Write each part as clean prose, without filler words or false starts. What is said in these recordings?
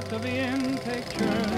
to be in pictures.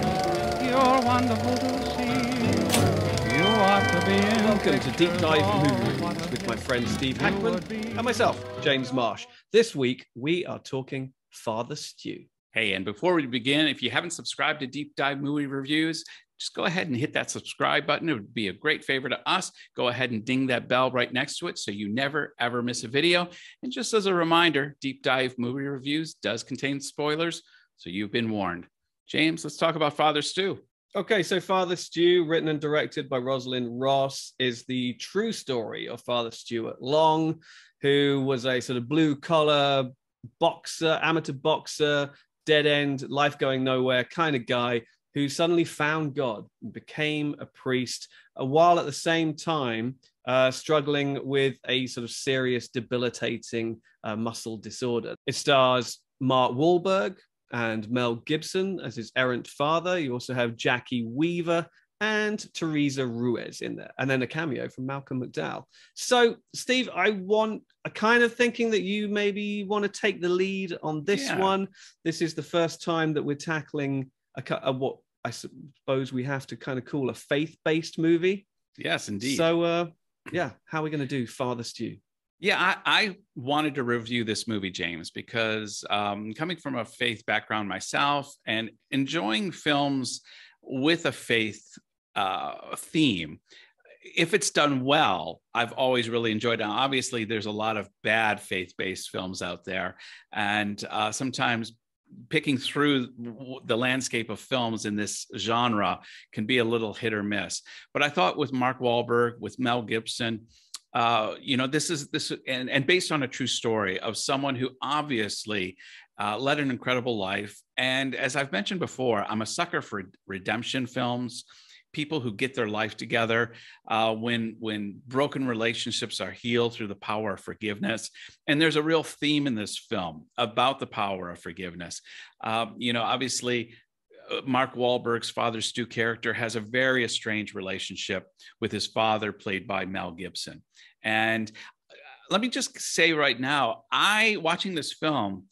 You're wonderful to see. You ought to be in Welcome to Deep Dive Movie pictures. Reviews with my friend Steve Hackman and myself, James Marsh. This week, we are talking Father Stu. Hey, and before we begin, if you haven't subscribed to Deep Dive Movie Reviews, just go ahead and hit that subscribe button. It would be a great favor to us. Go ahead and ding that bell right next to it so you never, ever miss a video. And just as a reminder, Deep Dive Movie Reviews does contain spoilers, so you've been warned. James, let's talk about Father Stu. Okay, so Father Stu, written and directed by Rosalind Ross, is the true story of Father Stuart Long, who was a sort of blue-collar boxer, amateur boxer, dead-end, life going nowhere kind of guy who suddenly found God and became a priest, while at the same time struggling with a sort of serious, debilitating muscle disorder. It stars Mark Wahlberg and Mel Gibson as his errant father. You also have Jacki Weaver and Teresa Ruiz in there, and then a cameo from Malcolm McDowell. So, Steve, I'm kind of thinking that you maybe want to take the lead on this one. This is the first time that we're tackling what I suppose we have to kind of call a faith-based movie. Yes, indeed. So, how are we going to do Father Stu? Yeah, I wanted to review this movie, James, because coming from a faith background myself and enjoying films with a faith theme, if it's done well, I've always really enjoyed it. Now, obviously, there's a lot of bad faith-based films out there, and sometimes picking through the landscape of films in this genre can be a little hit or miss. But I thought with Mark Wahlberg, with Mel Gibson, this is based on a true story of someone who obviously led an incredible life. And as I've mentioned before, I'm a sucker for redemption films, people who get their life together when broken relationships are healed through the power of forgiveness. And there's a real theme in this film about the power of forgiveness. Obviously, Mark Wahlberg's Father Stu character has a very estranged relationship with his father, played by Mel Gibson. And let me just say right now, watching this film,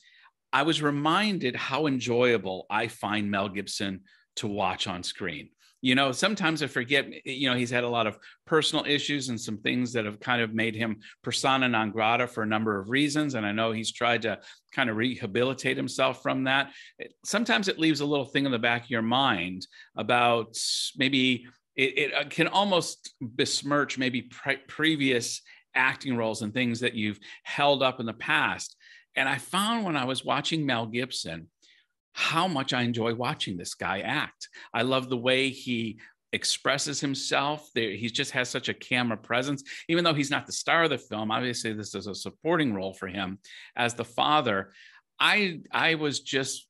I was reminded how enjoyable I find Mel Gibson to watch on screen. Sometimes I forget, he's had a lot of personal issues and some things that have kind of made him persona non grata for a number of reasons. And I know he's tried to kind of rehabilitate himself from that. Sometimes it leaves a little thing in the back of your mind about maybe it can almost besmirch maybe previous acting roles and things that you've held up in the past. And I found when I was watching Mel Gibson, how much I enjoy watching this guy act. I love the way he expresses himself. He just has such a camera presence, even though he's not the star of the film. Obviously, this is a supporting role for him as the father. I was just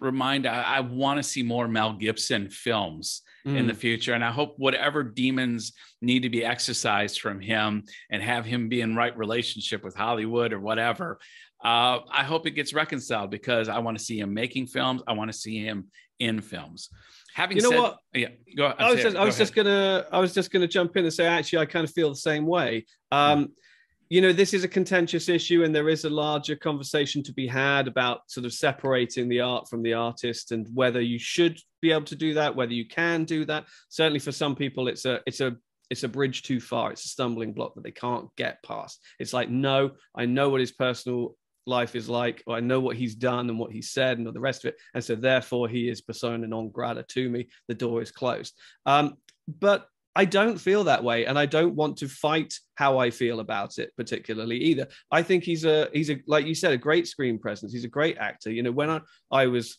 reminded, I want to see more Mel Gibson films in the future. And I hope whatever demons need to be exorcised from him and have him be in right relationship with Hollywood or whatever, I hope it gets reconciled, because I want to see him making films. I want to see him in films. Having said, what? Yeah, go ahead. I was just gonna jump in and say, actually, I kind of feel the same way. This is a contentious issue, and there is a larger conversation to be had about sort of separating the art from the artist, and whether you should be able to do that, whether you can do that. Certainly, for some people, it's a bridge too far. It's a stumbling block that they can't get past. It's like, no, I know what his personal life is like, or I know what he's done and what he said and all the rest of it, and so therefore he is persona non grata to me. The door is closed. But I don't feel that way, and I don't want to fight how I feel about it particularly either. I think he's a like you said, a great screen presence. He's a great actor. When I was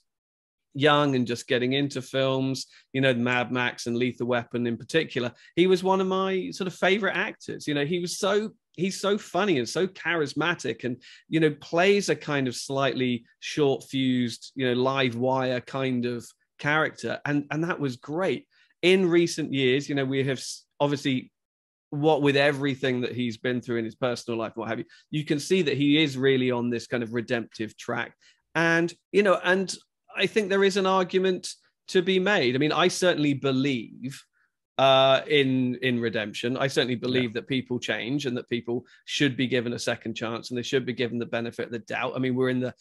young and just getting into films, Mad Max and Lethal Weapon in particular, he was one of my sort of favorite actors. He's so funny and so charismatic, and plays a kind of slightly short fused, live wire kind of character, and that was great. In recent years, we have obviously, what with everything that he's been through in his personal life and what have you, you can see that he is really on this kind of redemptive track. And and I think there is an argument to be made. I mean, I certainly believe in redemption. I certainly believe that people change and that people should be given a second chance and they should be given the benefit of the doubt. I mean,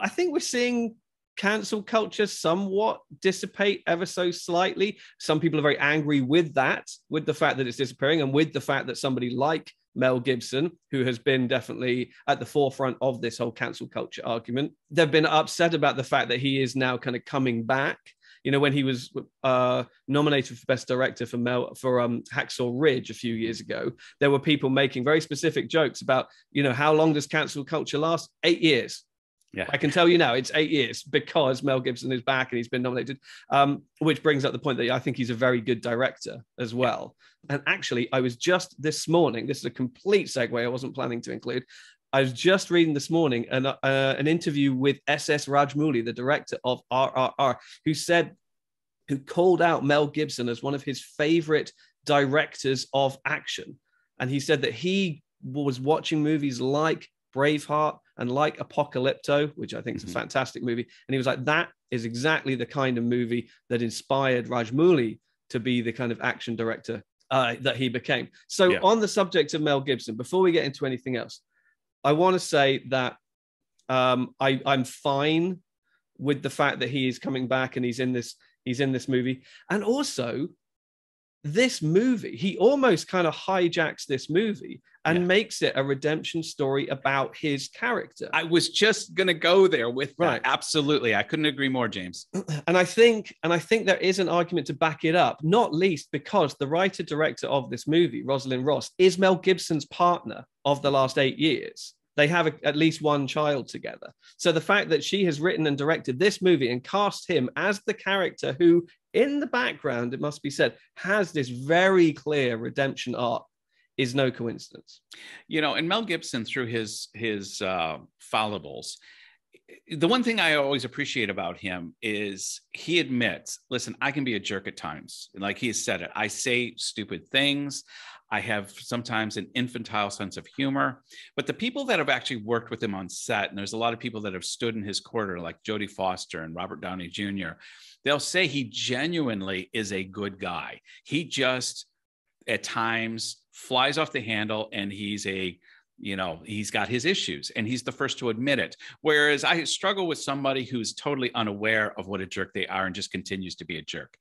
I think we're seeing cancel culture somewhat dissipate ever so slightly. Some people are very angry with that, with the fact that it's disappearing, and with the fact that somebody like Mel Gibson, who has been definitely at the forefront of this whole cancel culture argument, they've been upset about the fact that he is now kind of coming back. You know, when he was nominated for Best Director for Hacksaw Ridge a few years ago, there were people making very specific jokes about, you know, how long does cancel culture last? 8 years. Yeah, I can tell you now, it's 8 years because Mel Gibson is back and he's been nominated, which brings up the point that I think he's a very good director as well. And actually, I was just this morning, this is a complete segue I wasn't planning to include. I was just reading this morning an interview with S.S. Rajamouli, the director of RRR, who called out Mel Gibson as one of his favorite directors of action. And he said that he was watching movies like Braveheart and like Apocalypto, which I think is a fantastic movie. And he was like, that is exactly the kind of movie that inspired Rajamouli to be the kind of action director that he became. So on the subject of Mel Gibson, before we get into anything else, I want to say that I'm fine with the fact that he is coming back and he's in this movie. And also, this movie, he almost kind of hijacks this movie and makes it a redemption story about his character. I was just going to go there with that. Right. Absolutely. I couldn't agree more, James. And I think there is an argument to back it up, not least because the writer-director of this movie, Rosalind Ross, is Mel Gibson's partner of the last 8 years. They have at least one child together. So the fact that she has written and directed this movie and cast him as the character who, in the background, it must be said, has this very clear redemption arc is no coincidence. You know, and Mel Gibson, through his follables, the one thing I always appreciate about him is he admits, listen, I can be a jerk at times. Like he has said it. I say stupid things. I have sometimes an infantile sense of humor, but the people that have actually worked with him on set, and there's a lot of people that have stood in his corner, like Jodie Foster and Robert Downey Jr., they'll say he genuinely is a good guy. He just, at times, flies off the handle, and he's got his issues, and he's the first to admit it. Whereas I struggle with somebody who's totally unaware of what a jerk they are and just continues to be a jerk.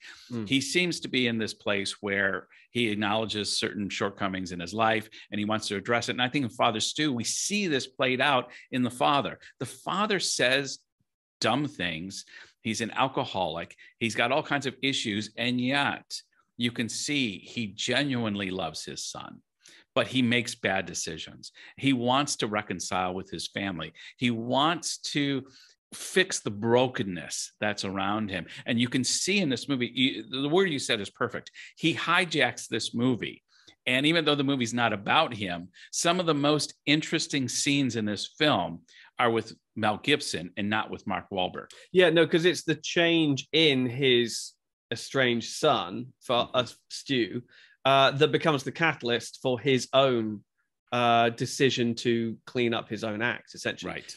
He seems to be in this place where he acknowledges certain shortcomings in his life and he wants to address it. And I think in Father Stu, we see this played out in the father. The father says dumb things. He's an alcoholic. He's got all kinds of issues. And yet you can see he genuinely loves his son, but he makes bad decisions. He wants to reconcile with his family. He wants to fix the brokenness that's around him. And you can see in this movie, the word you said is perfect. He hijacks this movie. And even though the movie's not about him, some of the most interesting scenes in this film are with Mel Gibson and not with Mark Wahlberg. Yeah, no, because it's the change in his estranged son, for us, Stu, that becomes the catalyst for his own decision to clean up his own act, essentially. Right.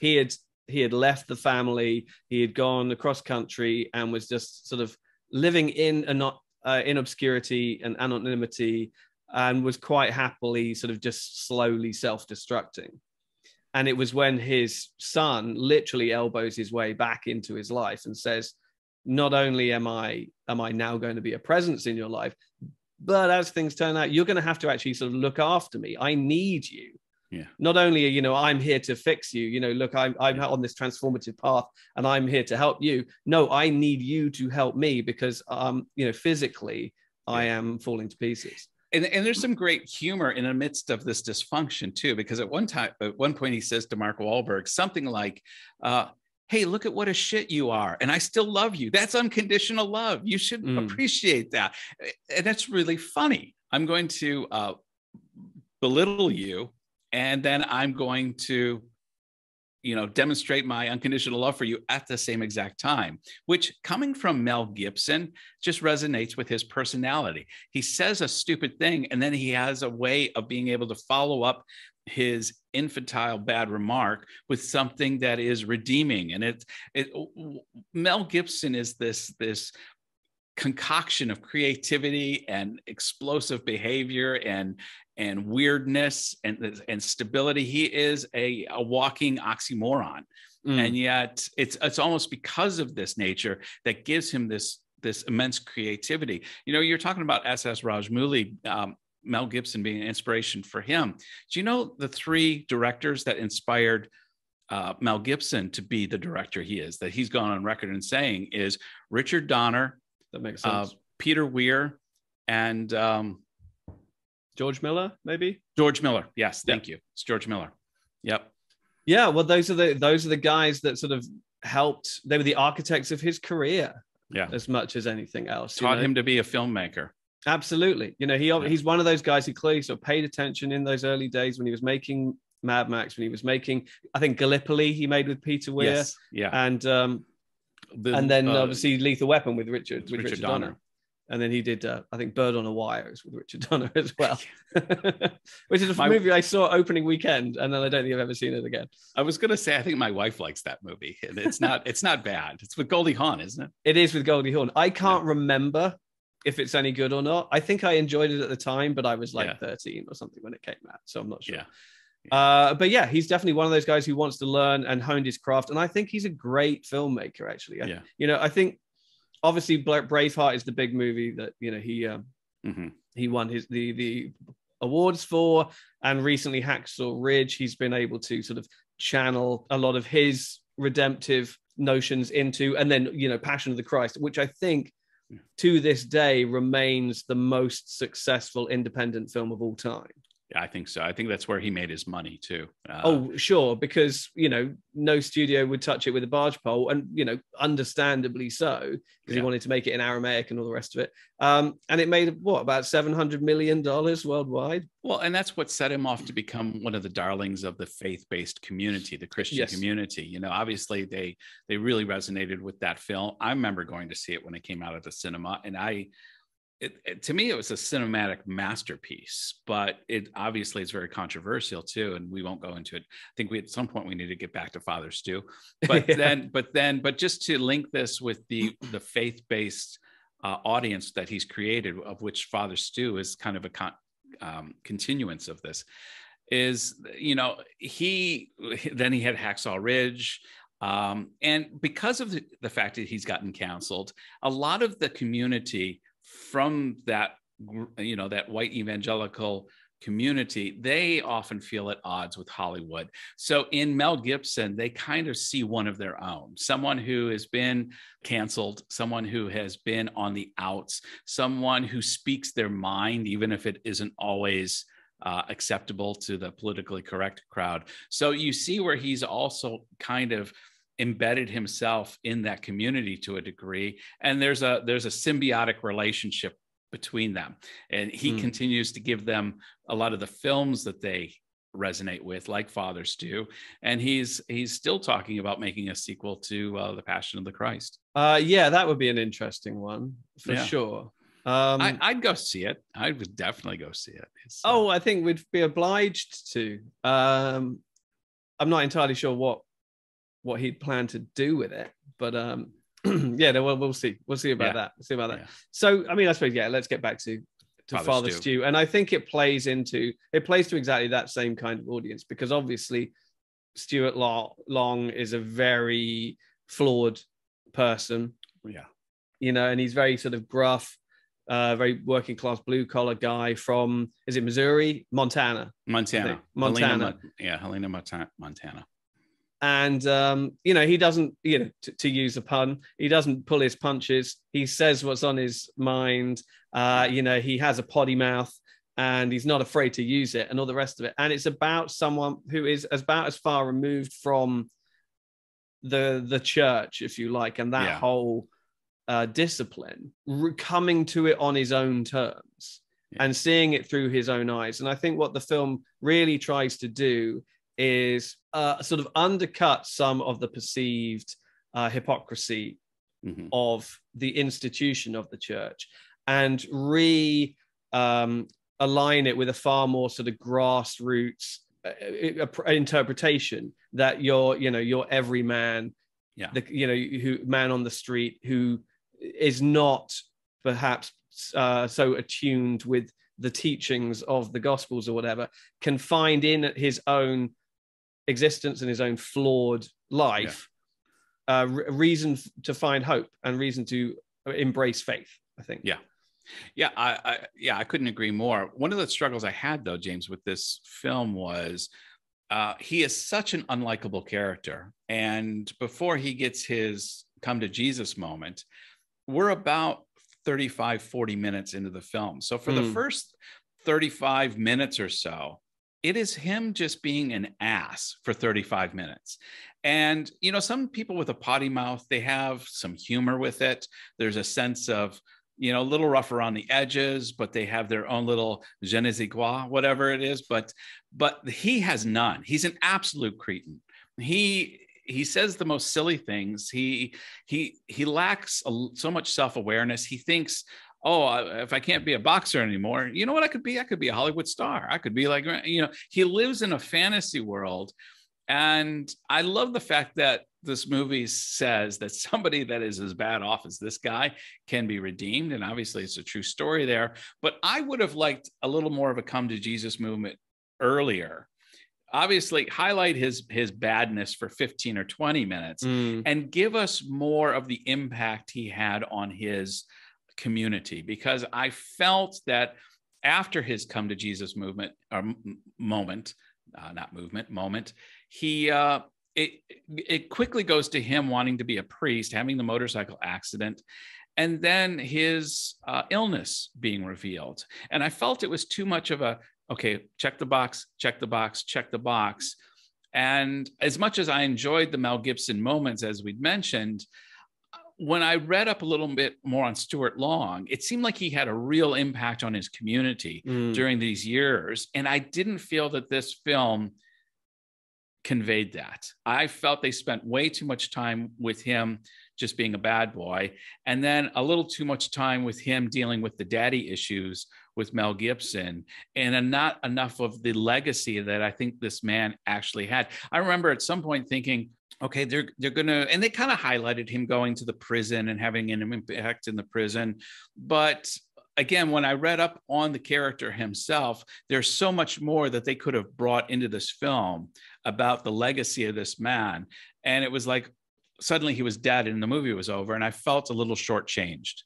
He had left the family, he had gone across country and was just sort of living in obscurity and anonymity, and was quite happily sort of just slowly self-destructing. And it was when his son literally elbows his way back into his life and says, not only am I now going to be a presence in your life, but as things turn out, you're going to have to actually sort of look after me. I need you. Yeah. Not only, I'm here to fix you, look, I'm on this transformative path and I'm here to help you. No, I need you to help me because, physically, I am falling to pieces. And there's some great humor in the midst of this dysfunction too, because at one point he says to Mark Wahlberg something like, hey, look at what a shit you are, and I still love you. That's unconditional love. You should appreciate that. And that's really funny. I'm going to belittle you, and then I'm going to, demonstrate my unconditional love for you at the same exact time, which, coming from Mel Gibson, just resonates with his personality. He says a stupid thing, and then he has a way of being able to follow up his infantile bad remark with something that is redeeming. And Mel Gibson is this concoction of creativity and explosive behavior and weirdness and stability. He is a walking oxymoron. And yet it's almost because of this nature that gives him this immense creativity. You're talking about S.S. Rajamouli, Mel Gibson being an inspiration for him. Do you know the 3 directors that inspired Mel Gibson to be the director he is, that he's gone on record and saying, is Richard Donner, that makes sense, Peter Weir, and George Miller, maybe? George Miller. Yes, thank you. It's George Miller. Yep. Yeah, well, those are the guys that sort of helped. They were the architects of his career, as much as anything else. Taught him to be a filmmaker. Absolutely. He's one of those guys who clearly sort of paid attention in those early days when he was making Mad Max, when he was making, I think, Gallipoli he made with Peter Weir. Yes. Yeah. And then obviously Lethal Weapon with Richard Donner. And then he did, I think, Bird on a Wire with Richard Donner as well, which is a movie I saw opening weekend, and then I don't think I've ever seen it again. I was going to say, I think my wife likes that movie. It's not bad. It's with Goldie Hawn, isn't it? It is with Goldie Hawn. I can't remember if it's any good or not. I think I enjoyed it at the time, but I was like 13 or something when it came out, so I'm not sure. But yeah, he's definitely one of those guys who wants to learn and honed his craft, and I think he's a great filmmaker, actually. I think obviously Braveheart is the big movie that he won the awards for, and recently Hacksaw Ridge, he's been able to sort of channel a lot of his redemptive notions into, and then Passion of the Christ, which I think to this day remains the most successful independent film of all time. Yeah, I think so. I think that's where he made his money too. Sure, because no studio would touch it with a barge pole, and understandably so, because he wanted to make it in Aramaic and all the rest of it. And it made about $700 million worldwide. Well, and that's what set him off to become one of the darlings of the faith-based community, the Christian community. Obviously they really resonated with that film. I remember going to see it when it came out of the cinema, and to me, it was a cinematic masterpiece, but it obviously is very controversial too, and we won't go into it. I think at some point we need to get back to Father Stu, but but just to link this with the faith-based audience that he's created, of which Father Stu is kind of a continuance of this, is he had Hacksaw Ridge. And because of the fact that he's gotten canceled, a lot of the community from that white evangelical community, they often feel at odds with Hollywood. So in Mel Gibson, they kind of see one of their own, someone who has been canceled, someone who has been on the outs, someone who speaks their mind, even if it isn't always acceptable to the politically correct crowd. So you see where he's also kind of embedded himself in that community to a degree, and there's a symbiotic relationship between them, and he continues to give them a lot of the films that they resonate with, like Father Stu, and he's still talking about making a sequel to the Passion of the Christ. That would be an interesting one for sure. I'd go see it. I would definitely go see it. I think we'd be obliged to. I'm not entirely sure what he'd planned to do with it, but we'll see. We'll see about that. Yeah. So, I mean, I suppose, let's get back to Father Stu. And I think it plays to exactly that same kind of audience, because obviously Stuart Long is a very flawed person. Yeah. And he's very sort of gruff, very working class blue collar guy from, is it Missouri? Montana. Montana. Helena, Montana. And, he doesn't, to use a pun, he doesn't pull his punches. He says what's on his mind. He has a potty mouth, and he's not afraid to use it, and all the rest of it. And it's about someone who is about as far removed from the church, if you like, and that whole discipline, coming to it on his own terms and seeing it through his own eyes. And I think what the film really tries to do is sort of undercut some of the perceived hypocrisy of the institution of the church, and align it with a far more sort of grassroots interpretation that your everyman, who man on the street who is not perhaps so attuned with the teachings of the Gospels or whatever, can find in his own existence and his own flawed life, reason to find hope and reason to embrace faith, I think. Yeah, I couldn't agree more. One of the struggles I had, though, James, with this film was he is such an unlikable character. And before he gets his come to Jesus moment, we're about 35, 40 minutes into the film. So for the first 35 minutes or so, it is him just being an ass for 35 minutes. And, you know, some people with a potty mouth, they have some humor with it. There's a sense of, you know, a little rough around the edges, but they have their own little je ne sais quoi, whatever it is. But he has none. He's an absolute cretin. He says the most silly things. He lacks so much self-awareness. He thinks, oh, if I can't be a boxer anymore, you know what I could be? I could be a Hollywood star. I could be like, you know, he lives in a fantasy world. And I love the fact that this movie says that somebody that is as bad off as this guy can be redeemed. And obviously it's a true story there. But I would have liked a little more of a come to Jesus movement earlier. Obviously highlight his badness for 15 or 20 minutes and give us more of the impact he had on his community, because I felt that after his come to Jesus movement or moment, he it quickly goes to him wanting to be a priest, having the motorcycle accident, and then his illness being revealed. And I felt it was too much of a, okay, check the box, check the box, check the box. And as much as I enjoyed the Mel Gibson moments, as we'd mentioned, when I read up a little bit more on Stuart Long, it seemed like he had a real impact on his community during these years. And I didn't feel that this film conveyed that. I felt they spent way too much time with him just being a bad boy, and then a little too much time with him dealing with the daddy issues with Mel Gibson, and not enough of the legacy that I think this man actually had. I remember at some point thinking, okay, they're gonna, and they kind of highlighted him going to the prison and having an impact in the prison. But again, when I read up on the character himself, there's so much more that they could have brought into this film about the legacy of this man. And it was like, suddenly he was dead and the movie was over. And I felt a little shortchanged.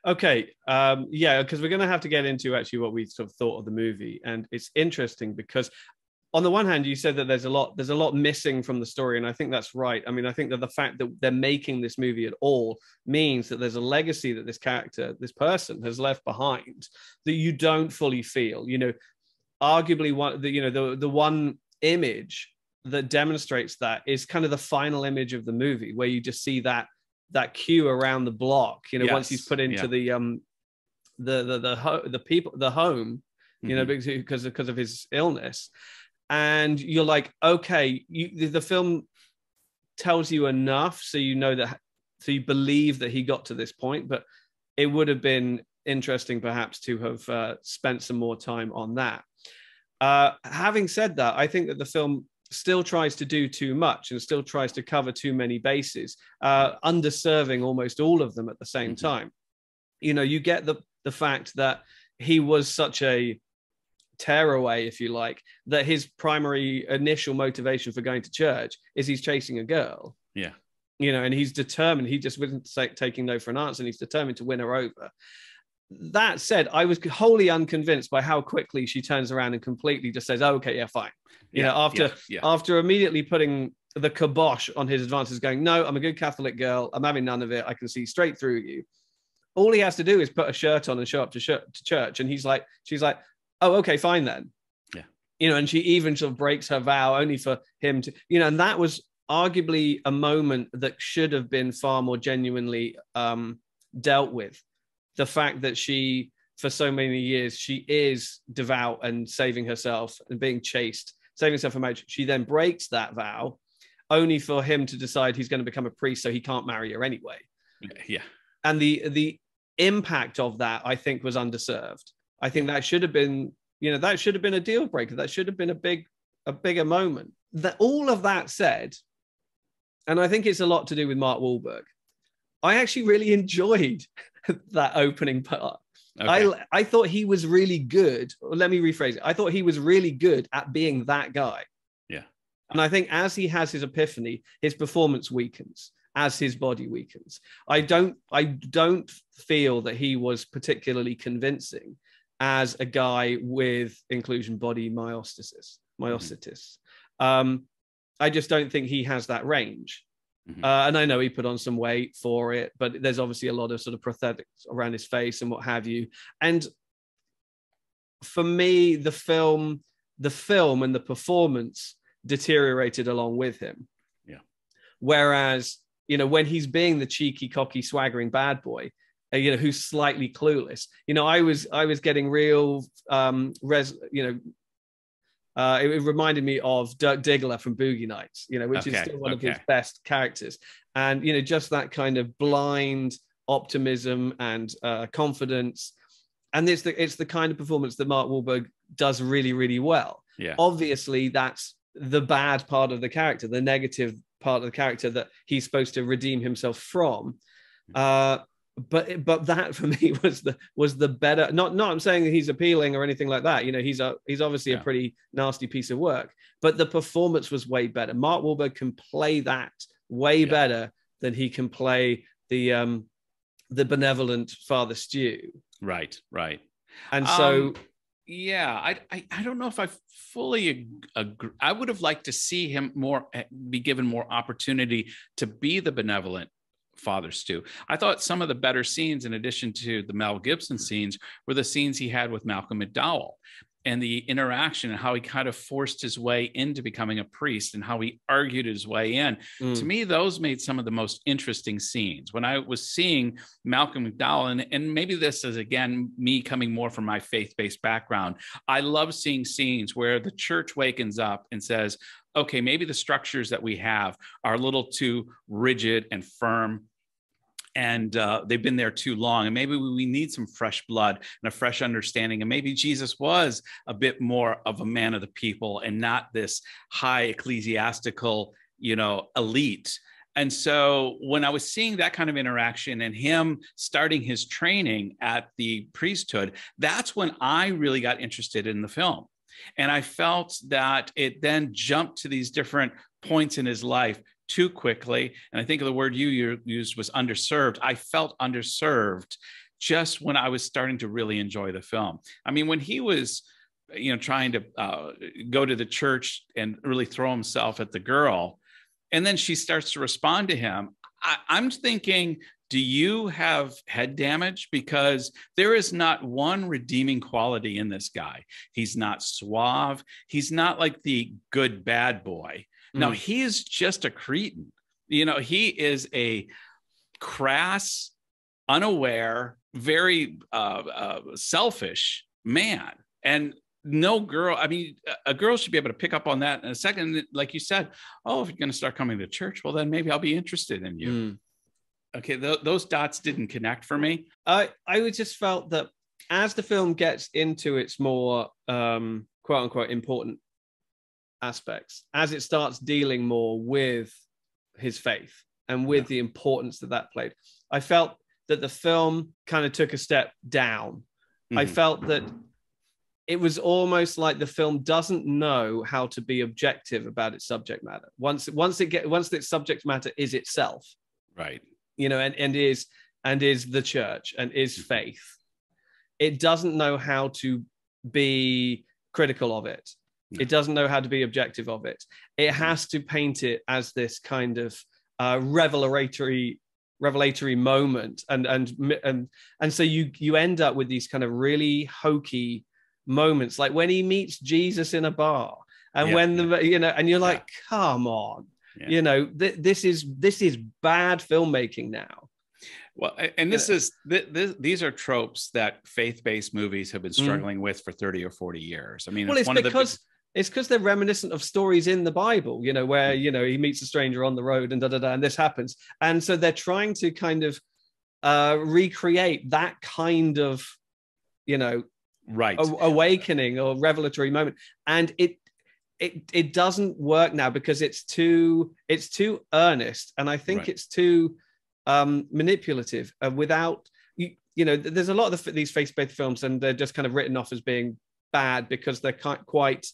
Okay. Yeah, because we're going to have to get into actually what we sort of thought of the movie. And it's interesting because on the one hand, you said that there's a lot missing from the story. And I think that's right. I mean, I think that the fact that they're making this movie at all means that there's a legacy that this character, this person has left behind that you don't fully feel, you know, arguably the one image that demonstrates that is kind of the final image of the movie, where you just see that queue around the block, you know, yes. Once he's put into the home, you know, because of his illness. And you're like, okay, the film tells you enough, so you know that, so you believe that he got to this point. But it would have been interesting, perhaps, to have spent some more time on that. Having said that, I think that the film still tries to do too much and still tries to cover too many bases, underserving almost all of them at the same time. You know, you get the fact that he was such a tearaway, if you like, that his primary initial motivation for going to church is he's chasing a girl. Yeah. You know, and he's determined. He just wasn't taking no for an answer, and he's determined to win her over. That said, I was wholly unconvinced by how quickly she turns around and completely just says, oh, okay, yeah, fine. You know, after immediately putting the kibosh on his advances, going, no, I'm a good Catholic girl. I'm having none of it. I can see straight through you. All he has to do is put a shirt on and show up to church. And she's like, oh, okay, fine then. Yeah. You know, and she even sort of breaks her vow only for him to, you know, and that was arguably a moment that should have been far more genuinely dealt with. The fact that she, for so many years, she is devout and saving herself and being chaste, saving herself from marriage. She then breaks that vow only for him to decide he's going to become a priest, so he can't marry her anyway. Yeah. And the impact of that, I think, was underserved. I think that should have been, you know, that should have been a deal breaker. That should have been a bigger moment. That all of that said, and I think it's a lot to do with Mark Wahlberg, I actually really enjoyed that opening part. Okay. I thought he was really good. Let me rephrase it. I thought he was really good at being that guy. Yeah. And I think as he has his epiphany, his performance weakens as his body weakens. I don't feel that he was particularly convincing as a guy with inclusion body myositis. I just don't think he has that range. And I know he put on some weight for it, but there's obviously a lot of sort of prosthetics around his face and what have you. And for me, the film and the performance deteriorated along with him. Yeah. Whereas, when he's being the cheeky, cocky, swaggering bad boy, who's slightly clueless, I was getting real, it reminded me of Dirk Diggler from Boogie Nights, which is still one of his best characters. And, just that kind of blind optimism and confidence. And it's the kind of performance that Mark Wahlberg does really, really well. Yeah. Obviously, that's the bad part of the character, the negative part of the character that he's supposed to redeem himself from. But that for me was the better. Not I'm saying that he's appealing or anything like that. He's obviously a pretty nasty piece of work, but the performance was way better. Mark Wahlberg can play that way better than he can play the benevolent Father Stu. Right. And so, I don't know if I fully agree. I would have liked to see him be given more opportunity to be the benevolent Father Stu. I thought some of the better scenes, in addition to the Mel Gibson scenes, were the scenes he had with Malcolm McDowell and the interaction and how he kind of forced his way into becoming a priest and how he argued his way in. To me, those made some of the most interesting scenes. When I was seeing Malcolm McDowell, and maybe this is, again, me coming more from my faith-based background, I love seeing scenes where the church wakens up and says, okay, maybe the structures that we have are a little too rigid and firm, and they've been there too long, and maybe we need some fresh blood and a fresh understanding, and maybe Jesus was a bit more of a man of the people and not this high ecclesiastical, elite. And so when I was seeing that kind of interaction and him starting his training at the priesthood, that's when I really got interested in the film. And I felt that it then jumped to these different points in his life too quickly. And I think the word you used was underserved. I felt underserved just when I was starting to really enjoy the film. I mean, when he was, trying to go to the church and really throw himself at the girl, and then she starts to respond to him, I'm thinking, do you have head damage? Because there is not one redeeming quality in this guy. He's not suave. He's not like the good bad boy. No, he is just a cretin. He is a crass, unaware, very selfish man. And no girl, I mean, a girl should be able to pick up on that in a second. Like you said, oh, if you're going to start coming to church, well, then maybe I'll be interested in you. Okay, those dots didn't connect for me. I just felt that as the film gets into its more quote unquote important aspects, as it starts dealing more with his faith and with the importance that played, I felt that the film kind of took a step down. I felt that it was almost like the film doesn't know how to be objective about its subject matter. Once its subject matter is itself, right? And is the church and is faith. It doesn't know how to be critical of it. No. It doesn't know how to be objective of it. It has to paint it as this kind of revelatory moment, and so you end up with these kind of really hokey moments, like when he meets Jesus in a bar, and and you're like, come on. This is bad filmmaking now. Well, and these are tropes that faith-based movies have been struggling with for 30 or 40 years. I mean, well, it's because they're reminiscent of stories in the Bible, where he meets a stranger on the road and and this happens, and so they're trying to kind of recreate that kind of awakening or revelatory moment, and it doesn't work now because it's too earnest, and I think it's too manipulative. Without there's a lot of these faith-based films, and they're just kind of written off as being bad because they're quite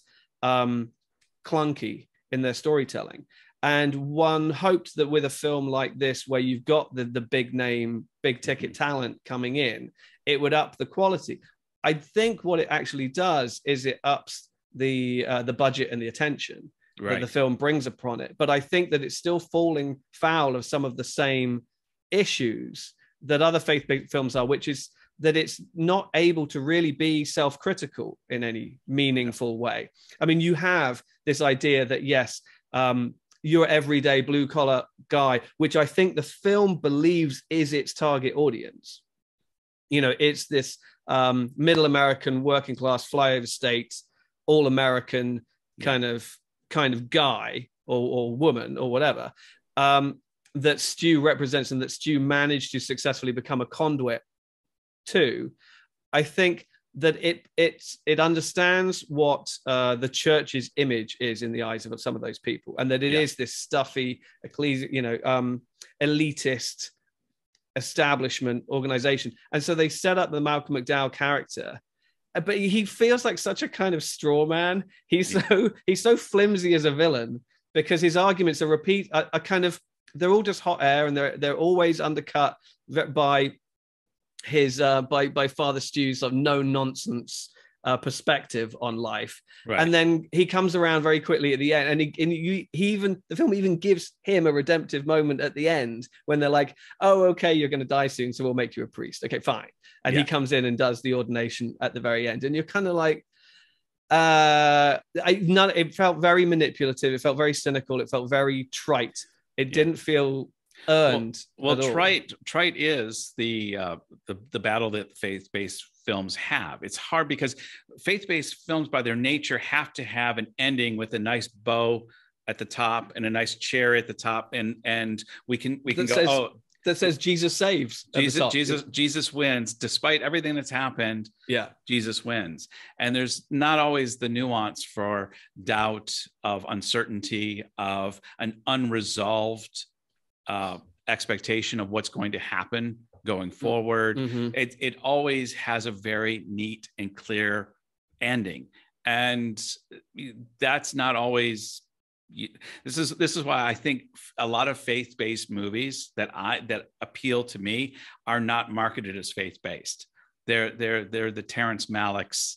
clunky in their storytelling. And one hoped that with a film like this, where you've got the big name, big ticket talent coming in, it would up the quality. I think what it actually does is it ups the budget and the attention that the film brings upon it. But I think that it's still falling foul of some of the same issues that other faith-based films are, which is that it's not able to really be self-critical in any meaningful way. I mean, you have this idea that, yes, your everyday blue-collar guy, which I think the film believes is its target audience. You know, it's this middle American, working class, flyover state, all American kind of guy or woman or whatever, that Stu represents, and that Stu managed to successfully become a conduit to. I think that it understands what the church's image is in the eyes of some of those people, and that it is this stuffy, elitist establishment organization. And so they set up the Malcolm McDowell character, but he feels like such a kind of straw man. He's so flimsy as a villain, because his arguments are they're all just hot air, and they're always undercut by his by Father Stu's sort of no nonsense perspective on life. And then he comes around very quickly at the end, and the film even gives him a redemptive moment at the end when they're like, oh, okay, you're going to die soon, so we'll make you a priest. Okay, fine. And he comes in and does the ordination at the very end, and you're kind of like, it felt very manipulative, it felt very cynical, it felt very trite. It didn't feel earned. Well, trite is the battle that faith-based films have. It's hard because faith-based films, by their nature, have to have an ending with a nice bow at the top and a nice cherry at the top, and we can go, that says Jesus saves. Jesus wins despite everything that's happened. Yeah, Jesus wins, and there's not always the nuance for doubt, of uncertainty, of an unresolved expectation of what's going to happen going forward. It always has a very neat and clear ending, and that's not always. This is why I think a lot of faith-based movies that appeal to me are not marketed as faith-based. They're the Terrence Malick's,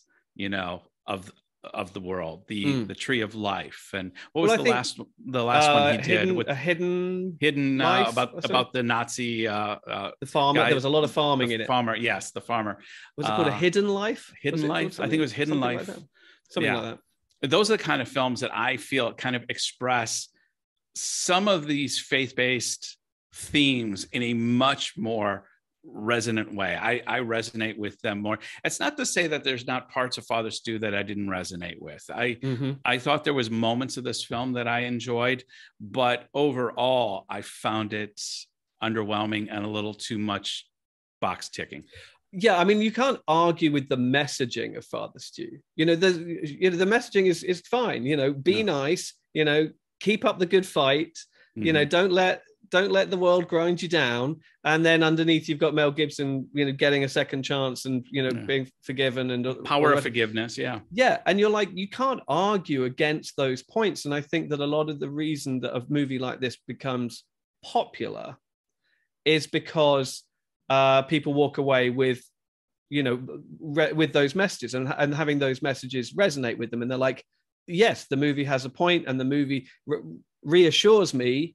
of the world, the Tree of Life, and what was the last one he did with hidden about the Nazi the farmer. There was a lot of farming in it. The farmer. Was it called A Hidden Life? Hidden Life. I think it was Hidden Life. Something like that. Those are the kind of films that I feel kind of express some of these faith-based themes in a much more resonant way. I resonate with them more. It's not to say that there's not parts of Father Stu that I didn't resonate with. I thought there was moments of this film that I enjoyed, but overall I found it underwhelming and a little too much box ticking. Yeah, I mean, you can't argue with the messaging of Father Stu. The messaging is fine. Be nice. Keep up the good fight. Don't let the world grind you down. And then underneath, you've got Mel Gibson, getting a second chance and being forgiven and power of forgiveness. Yeah, and you're like, you can't argue against those points. And I think that a lot of the reason that a movie like this becomes popular is because people walk away with, with those messages and having those messages resonate with them. And they're like, yes, the movie has a point, and the movie reassures me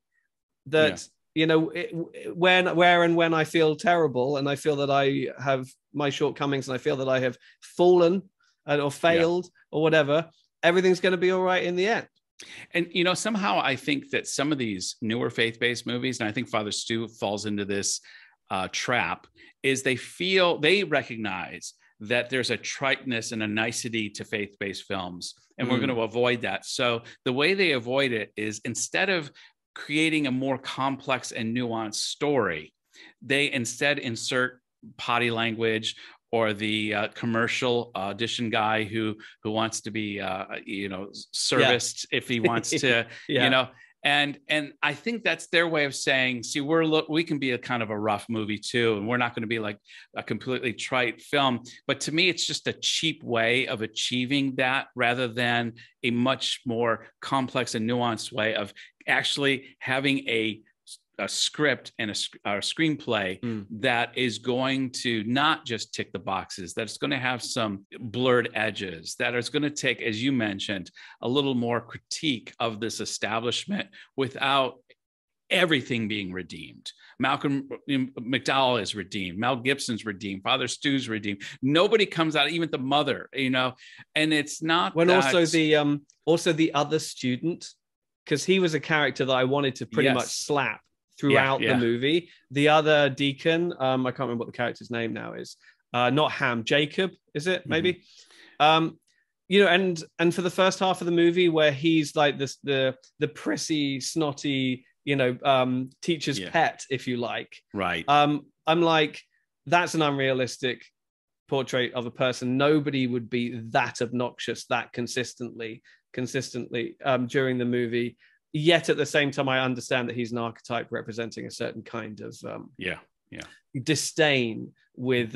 that, when I feel terrible and I feel that I have my shortcomings and I feel that I have fallen or failed or whatever, everything's going to be all right in the end. And, somehow I think that some of these newer faith-based movies, and I think Father Stu falls into this trap, is they recognize that there's a triteness and a nicety to faith-based films, and we're going to avoid that. So the way they avoid it is, instead of creating a more complex and nuanced story, they instead insert potty language or the commercial audition guy who wants to be serviced if he wants to And I think that's their way of saying, see, we can be a kind of a rough movie too, and we're not going to be like a completely trite film. But to me, it's just a cheap way of achieving that, rather than a much more complex and nuanced way of actually having a script and a screenplay that is going to not just tick the boxes, that's going to have some blurred edges, that is going to take, as you mentioned, a little more critique of this establishment without everything being redeemed. Malcolm McDowell is redeemed. Mel Gibson's redeemed. Father Stu's redeemed. Nobody comes out, even the mother, and it's not when also the other student, because he was a character that I wanted to pretty much slap throughout the movie. The other deacon, I can't remember what the character's name now is. Not Ham, Jacob, is it? Maybe. And for the first half of the movie, where he's like this, the prissy, snotty, teacher's pet, if you like. Right. I'm like, that's an unrealistic portrait of a person. Nobody would be that obnoxious that consistently during the movie. Yet at the same time, I understand that he's an archetype representing a certain kind of disdain with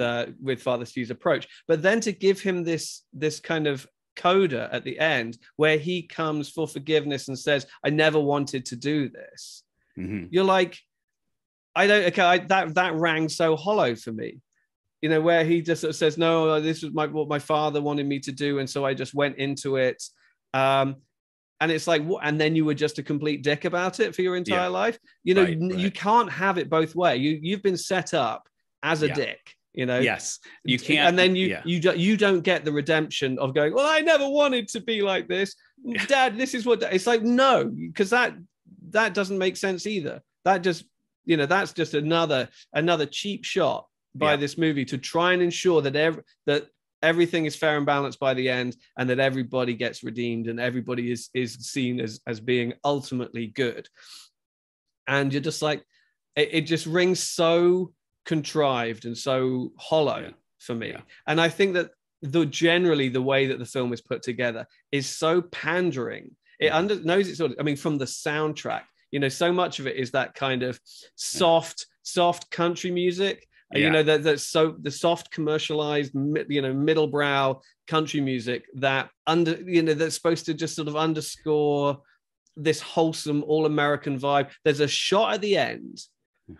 Father Stu's approach. But then to give him this kind of coda at the end, where he comes for forgiveness and says, "I never wanted to do this." You're like, that rang so hollow for me. Where he just sort of says, "No, this was what my father wanted me to do, and so I just went into it." And it's like, what? And then you were just a complete dick about it for your entire life. You can't have it both ways. You've been set up as a dick. Yes, you can't. And then you don't get the redemption of going, "Well, I never wanted to be like this, Dad. This is what." It's like, no, because that doesn't make sense either. That just that's just another cheap shot by this movie to try and ensure that everything is fair and balanced by the end, and that everybody gets redeemed and everybody is seen as being ultimately good. And you're just like, it just rings so contrived and so hollow for me. And I think that generally the way that the film is put together is so pandering. It knows it's from the soundtrack, so much of it is that kind of soft country music. That's so the soft commercialized, middle brow country music that that's supposed to just sort of underscore this wholesome all-American vibe. There's a shot at the end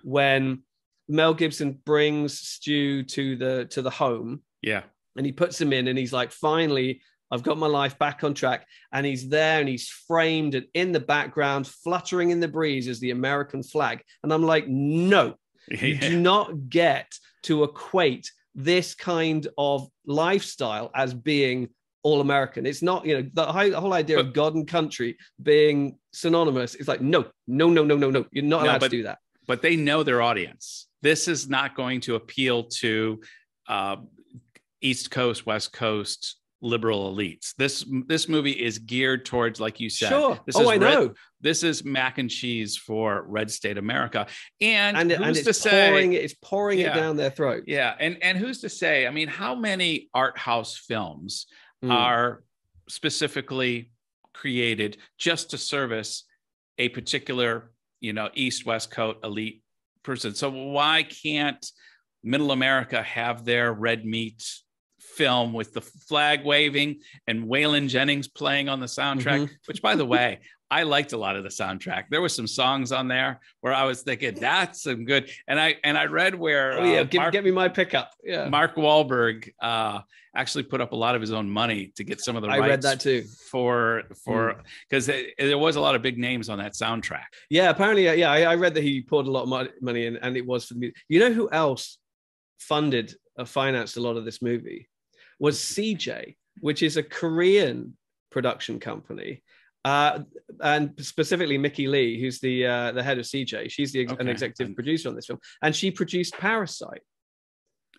when Mel Gibson brings Stu to the home. Yeah. And he puts him in and he's like, finally, I've got my life back on track. And he's there and he's framed, and in the background, fluttering in the breeze, is the American flag. And I'm like, no. You do not get to equate this kind of lifestyle as being all American. It's not, the whole idea of God and country being synonymous. It's like, no. You're not allowed to do that. But they know their audience. This is not going to appeal to East Coast, West Coast liberal elites. This movie is geared towards, like you said, I know. This is mac and cheese for red state America, and it's pouring it down their throat. Yeah, and who's to say? I mean, how many art house films are specifically created just to service a particular, East West Coast elite person? So why can't Middle America have their red meat film with the flag waving and Waylon Jennings playing on the soundtrack, which, by the way, I liked a lot of the soundtrack. There were some songs on there where I was thinking, that's some good. And I read where get me my pickup. Yeah, Mark Wahlberg actually put up a lot of his own money to get some of the rights. I read that too for because there was a lot of big names on that soundtrack. Yeah, apparently, I read that he poured a lot of money in, and it was for the music. You know who else financed a lot of this movie? Was CJ, which is a Korean production company, and specifically Mickey Lee, who's the head of CJ. She's an executive producer on this film, and she produced Parasite.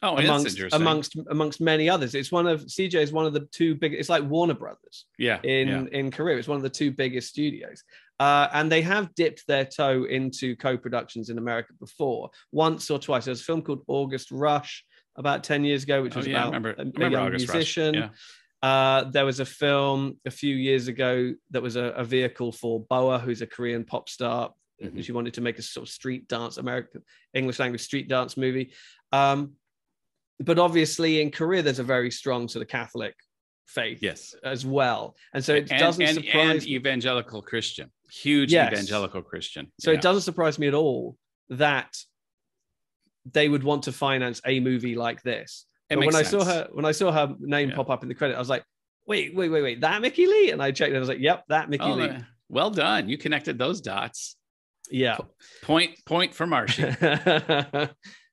Oh, amongst many others. CJ is one of the two big. It's like Warner Brothers. In Korea, it's one of the two biggest studios, and they have dipped their toe into co-productions in America before, once or twice. There's a film called August Rush about 10 years ago, which was about a young musician. There was a film a few years ago that was a vehicle for Boa, who's a Korean pop star. Mm-hmm. She wanted to make a sort of street dance, American English language street dance movie. But obviously in Korea, there's a very strong sort of Catholic faith as well. And so it doesn't surprise me. Evangelical Christian, huge evangelical Christian. So it doesn't surprise me at all that they would want to finance a movie like this. But when I saw her name pop up in the credit, I was like, wait, that Mickey Lee? And I checked and I was like, yep, that Mickey Lee. Well done. You connected those dots. Yeah. Point for Marshy.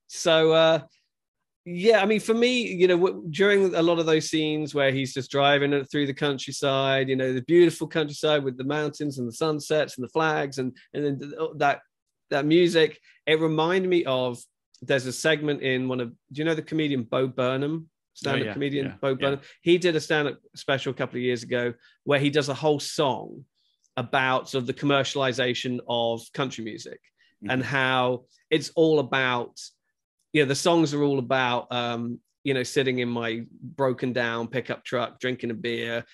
So, I mean, for me, you know, during a lot of those scenes where he's just driving through the countryside, you know, the beautiful countryside with the mountains and the sunsets and the flags and then that music, it reminded me of, there's a segment in do you know the comedian Bo Burnham, stand-up comedian Bo Burnham? He did a stand-up special a couple of years ago where he does a whole song about sort of the commercialization of country music and how it's all about, you know, the songs are all about, you know, sitting in my broken down pickup truck, drinking a beer,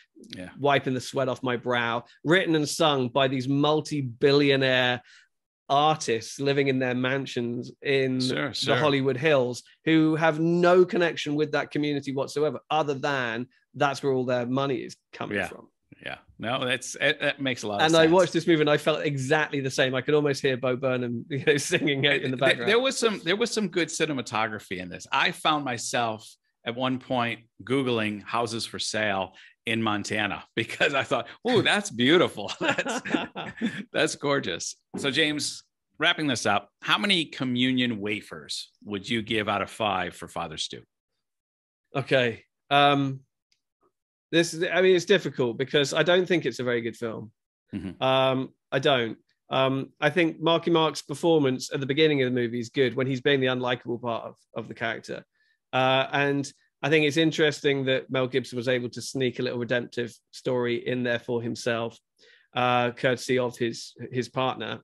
wiping the sweat off my brow, written and sung by these multi-billionaire artists living in their mansions in the Hollywood Hills who have no connection with that community whatsoever, other than that's where all their money is coming from. Yeah, no, that makes a lot of sense. And I watched this movie and I felt exactly the same. I could almost hear Bo Burnham, you know, singing in the background. There was some good cinematography in this. I found myself at one point Googling houses for sale in Montana because I thought, oh, that's beautiful. That's gorgeous. So James, wrapping this up, how many communion wafers would you give out of 5 for Father Stu? Okay. It's difficult because I don't think it's a very good film. Mm-hmm. I don't. I think Marky Mark's performance at the beginning of the movie is good when he's being the unlikable part of the character. And I think it's interesting that Mel Gibson was able to sneak a little redemptive story in there for himself, courtesy of his partner,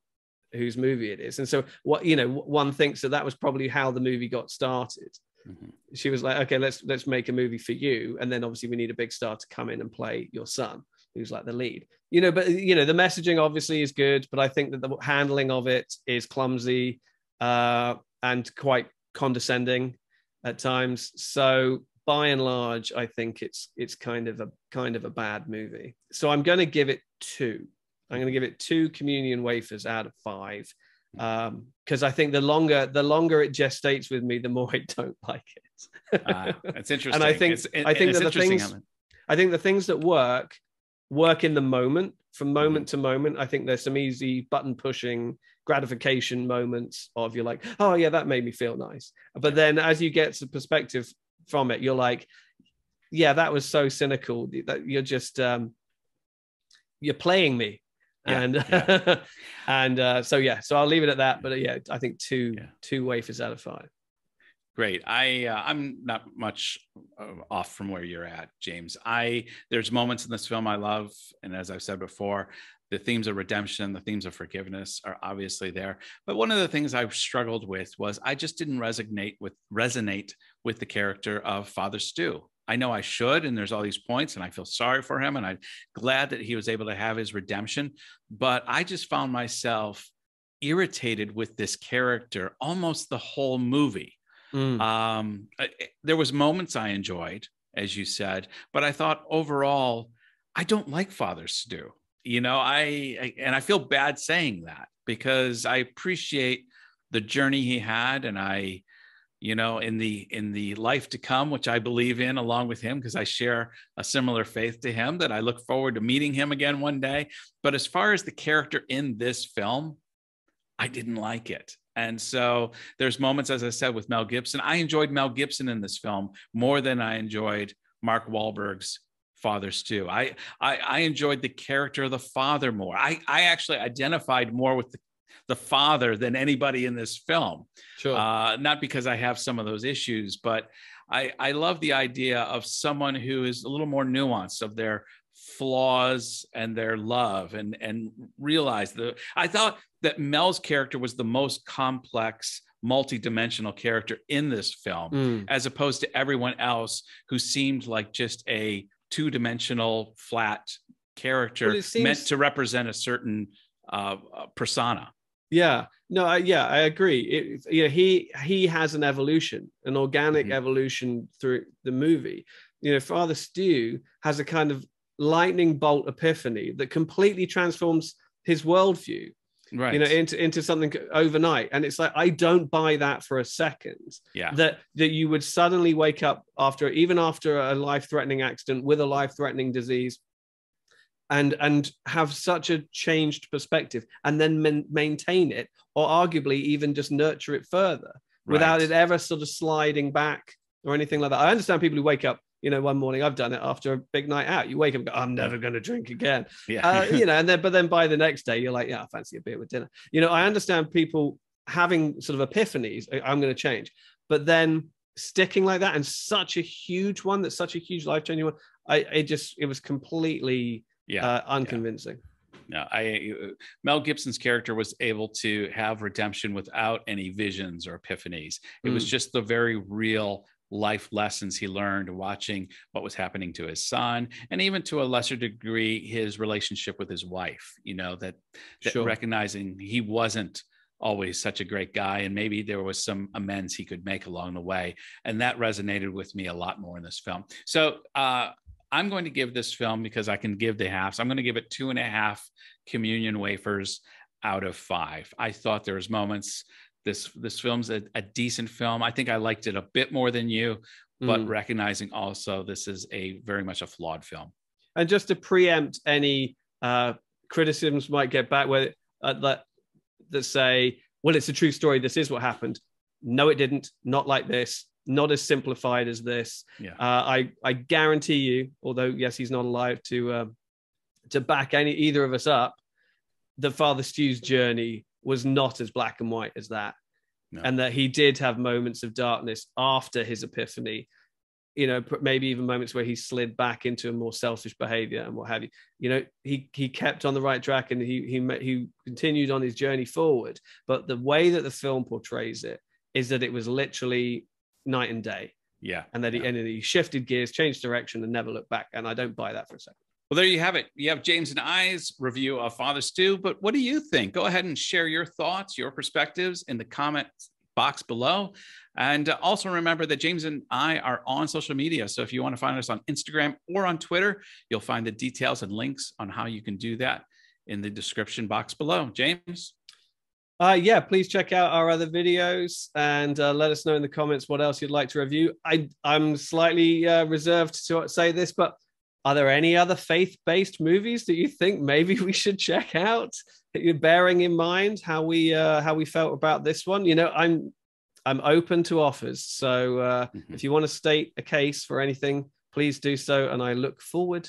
whose movie it is. And so one thinks that was probably how the movie got started. Mm-hmm. She was like, okay, let's make a movie for you. And then obviously we need a big star to come in and play your son, who's like the lead, but the messaging obviously is good, but I think that the handling of it is clumsy and quite condescending at times. So by and large, I think it's kind of a bad movie. So I'm going to give it 2. I'm going to give it 2 communion wafers out of 5. Because I think the longer it gestates with me, the more I don't like it. That's interesting. And I think the things that work in the moment, from moment to moment. I think there's some easy button pushing gratification moments of you're like, oh yeah, that made me feel nice. But then as you get some perspective from it, you're like, yeah, that was so cynical that you're just you're playing me. So I'll leave it at that. But I think 2 wafers out of 5. Great. I'm not much off from where you're at, James. There's moments in this film I love, and as I've said before, the themes of redemption, the themes of forgiveness are obviously there. But one of the things I've struggled with was I just didn't resonate with the character of Father Stu. I know I should, and there's all these points, and I feel sorry for him, and I'm glad that he was able to have his redemption. But I just found myself irritated with this character almost the whole movie. There was moments I enjoyed, as you said, but I thought overall, I don't like Father Stu. I feel bad saying that because I appreciate the journey he had, and in the life to come, which I believe in along with him, because I share a similar faith to him, that I look forward to meeting him again one day. But as far as the character in this film, I didn't like it. And so there's moments, as I said, with Mel Gibson. I enjoyed Mel Gibson in this film more than I enjoyed Mark Wahlberg's Father Stu. I enjoyed the character of the father more. I actually identified more with the father than anybody in this film. Sure. Not because I have some of those issues, but I love the idea of someone who is a little more nuanced of their flaws and their love and realize I thought that Mel's character was the most complex, multi-dimensional character in this film, as opposed to everyone else who seemed like just a two-dimensional flat character meant to represent a certain persona. Yeah, no, I agree. He has an evolution, an organic evolution through the movie. Father Stu has a kind of lightning bolt epiphany that completely transforms his worldview, right? Into something overnight. And it's like, I don't buy that for a second. Yeah, that you would suddenly wake up even after a life-threatening accident with a life-threatening disease, and have such a changed perspective, and then maintain it, or arguably even just nurture it further, without it ever sort of sliding back or anything like that. I understand people who wake up, one morning, I've done it after a big night out. You wake up and go, I'm never going to drink again. Yeah. But then by the next day, you're like, yeah, I fancy a beer with dinner. I understand people having sort of epiphanies, I'm going to change. But then sticking like that, and such a huge one, that's such a huge life-changing one, it was completely unconvincing. No, Mel Gibson's character was able to have redemption without any visions or epiphanies. It was just the very real life lessons he learned watching what was happening to his son, and even to a lesser degree his relationship with his wife. That recognizing he wasn't always such a great guy, and maybe there was some amends he could make along the way, and that resonated with me a lot more in this film. So I'm going to give this film, because I can give the halves, I'm going to give it 2.5 communion wafers out of 5. I thought there was moments. This film's a decent film. I think I liked it a bit more than you, but recognizing also this is very much a flawed film. And just to preempt any criticisms might get back where that say, well, it's a true story, this is what happened. No, it didn't. Not like this. Not as simplified as this. Yeah. I guarantee you, although yes, he's not alive to back either of us up, that Father Stu's journey was not as black and white as that. No. And that he did have moments of darkness after his epiphany, maybe even moments where he slid back into a more selfish behavior and what have you. He kept on the right track, and he continued on his journey forward. But the way that the film portrays it is that it was literally night and day. Yeah. And that he shifted gears, changed direction, and never looked back. And I don't buy that for a second. Well, there you have it. You have James and I's review of Father Stu, but what do you think? Go ahead and share your thoughts, your perspectives in the comment box below. And also remember that James and I are on social media. So if you want to find us on Instagram or on Twitter, you'll find the details and links on how you can do that in the description box below. James? Please check out our other videos, and let us know in the comments what else you'd like to review. I'm slightly reserved to say this, but are there any other faith-based movies that you think maybe we should check out, bearing in mind how we felt about this one? I'm open to offers. So if you want to state a case for anything, please do so. And I look forward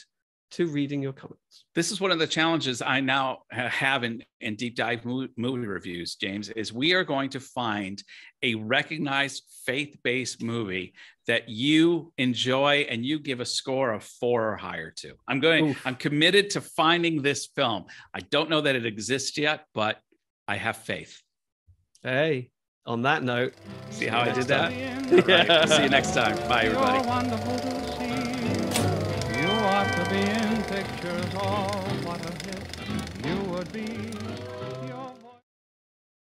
to reading your comments. This is one of the challenges I now have in deep dive movie reviews, James, is we are going to find a recognized faith-based movie that you enjoy and you give a score of 4 or higher to. I'm committed to finding this film. I don't know that it exists yet, but I have faith. Hey, on that note, see how I did that? Right. See you next time. Bye, everybody. To be in pictures of what a hit you would be.